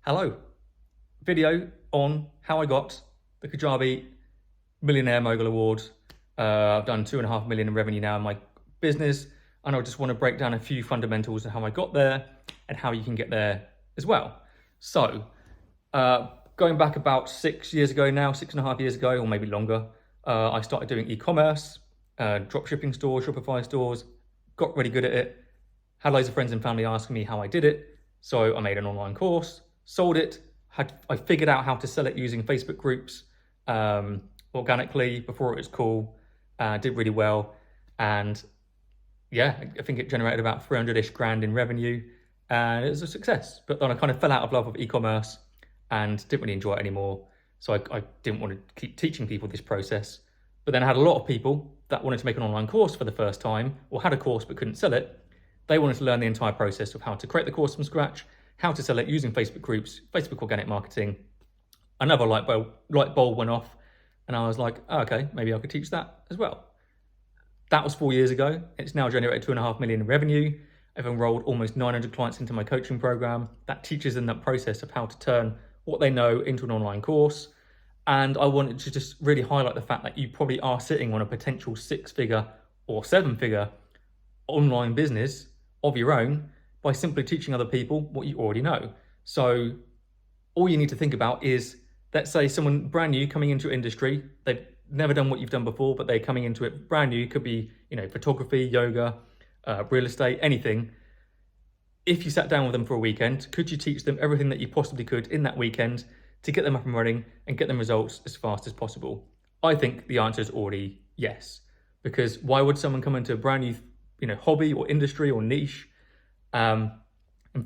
Hello, video on how I got the Kajabi Millionaire Mogul Award. I've done 2.5 million in revenue now in my business, and I just want to break down a few fundamentals of how I got there and how you can get there as well. So, going back about 6 years ago now, 6.5 years ago, or maybe longer, I started doing e-commerce, drop shipping stores, Shopify stores, got really good at it, had loads of friends and family asking me how I did it. So I made an online course, sold it, I figured out how to sell it using Facebook groups organically before it was cool, did really well. And yeah, I think it generated about 300-ish grand in revenue, and it was a success. But then I kind of fell out of love with e-commerce and didn't really enjoy it anymore. So I didn't want to keep teaching people this process. But then I had a lot of people that wanted to make an online course for the first time, or had a course but couldn't sell it. They wanted to learn the entire process of how to create the course from scratch, how to sell it using Facebook groups, Facebook organic marketing. Another light bulb went off, and I was like, oh, okay, maybe I could teach that as well. That was 4 years ago. It's now generated 2.5 million in revenue. I've enrolled almost 900 clients into my coaching program. That teaches them that process of how to turn what they know into an online course. And I wanted to just really highlight the fact that you probably are sitting on a potential 6-figure or 7-figure online business of your own by simply teaching other people what you already know. So all you need to think about is, let's say someone brand new coming into your industry, they've never done what you've done before, but they're coming into it brand new. Could be, photography, yoga, real estate, anything. If you sat down with them for a weekend, could you teach them everything that you possibly could in that weekend to get them up and running and get them results as fast as possible? I think the answer is already yes, because why would someone come into a brand new hobby or industry or niche and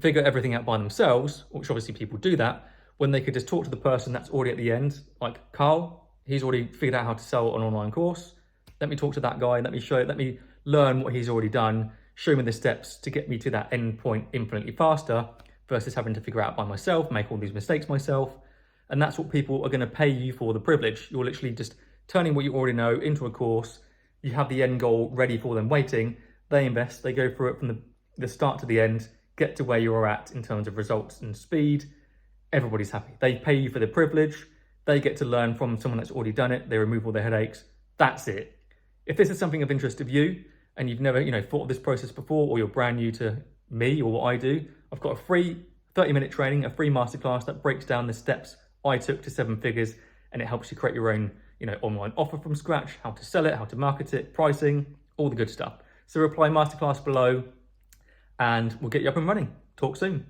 figure everything out by themselves, which obviously people do that, when they could just talk to the person that's already at the end, like Carl, he's already figured out how to sell an online course. Let me talk to that guy, let me learn what he's already done, show me the steps to get me to that end point infinitely faster versus having to figure out by myself, make all these mistakes myself. And that's what people are going to pay you for, the privilege. You're literally just turning what you already know into a course. You have the end goal ready for them waiting. They invest, they go through it from the start to the end, get to where you're at in terms of results and speed. Everybody's happy. They pay you for the privilege. They get to learn from someone that's already done it. They remove all their headaches. That's it. If this is something of interest of you and you've never, thought of this process before, or you're brand new to me or what I do, I've got a free 30-minute training, a free masterclass that breaks down the steps I took to 7 figures, and it helps you create your own, online offer from scratch, how to sell it, how to market it, pricing, all the good stuff. So apply masterclass below and we'll get you up and running. Talk soon.